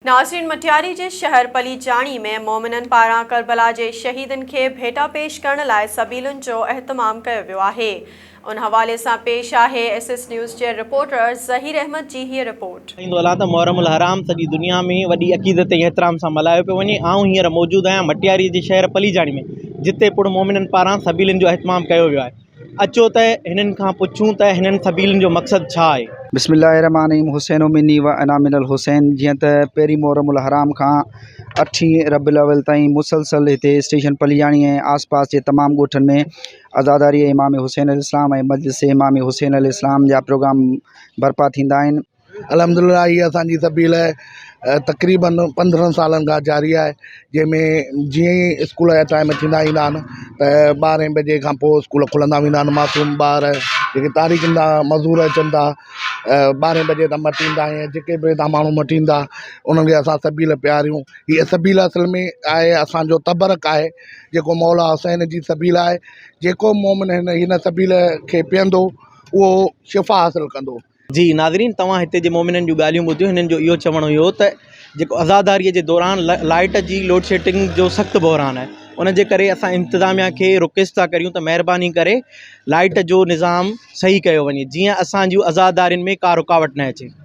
नाज़रीन, मटियारी के शहर पलीजाणी में मोमिनन पारां करबला के शहीदन के भेटा पेश करण लाइ सबीलुन जो एहतमाम कियो वियो आहे। उन हवाले से पेश आहे SS न्यूज़ के रिपोर्टर ज़हीर अहमद जी ही रिपोर्ट। मुहर्रमुल हराम सॼी दुनिया में वॾी अक़ीदत ऐं एहतराम सां मल्हायो पियो वञे। आउं हींअर मौजूद आहियां मटियारी जे शहर पलीजाणी में, जिते पुड़ मोमिनन पारां सबीलनि जो एहतमाम कियो वियो आहे। अचो त हिननि खां पुछूं त हिननि सबीलनि जो मक़सदु छा आहे। बिस्मिल्लाहिर्रहमानिर्रहीम। हुसैन मिनी व अना मिनल हुसैन। जीअं त पहिरीं मुहर्रमुल हराम खां 8 रबीउल अव्वल ताईं मुसलसल हिते स्टेशन पलीजाणी ऐं आसपास जे तमामु ॻोठनि में आज़ादारी इमाम हुसैन अलैहिस्सलाम ऐं मजलिस इमाम हुसैन अलैहिस्सलाम जा प्रोग्राम बर्पा थींदा आहिनि। अल्हम्दुलिल्लाह हीअ असांजी सबील तक़रीबन 15 सालनि खां जारी आहे, जंहिंमें जीअं ई स्कूल जा टाइम थींदा ईंदा आहिनि त 12 बजे खां पोइ स्कूल खुलंदा वेंदा आहिनि। मासूम ॿार जेके तारीख़नि जा मज़दूर अचनि था 12 बजे त मटींदा, ऐं जेके बि तव्हां माण्हू मटींदा उन्हनि खे असां सबील पियारियूं। हीअ सबील असल में आहे असांजो तबरक आहे, जेको मौला हुसैन जी सबील आहे। जेको मोमिन हिन सबील खे पीअंदो उहो शिफ़ा हासिल कंदो। जी नाज़रीन, तव्हां हिते जे मोमिननि जूं ॻाल्हियूं ॿुधियूं। हिननि जो इहो चवणु हुयो त जेको आज़ादारीअ जे दौरान लाइट जी लोड शेडिंग जो सख़्तु बहिरान आहे, उन जे करे असां इंतिज़ामिया खे रिक्वेस्ट था करियूं त महिरबानी करे लाइट जो निज़ाम सही कयो वञे, जीअं असांजूं आज़ादारियुनि में का रुकावट न अचे।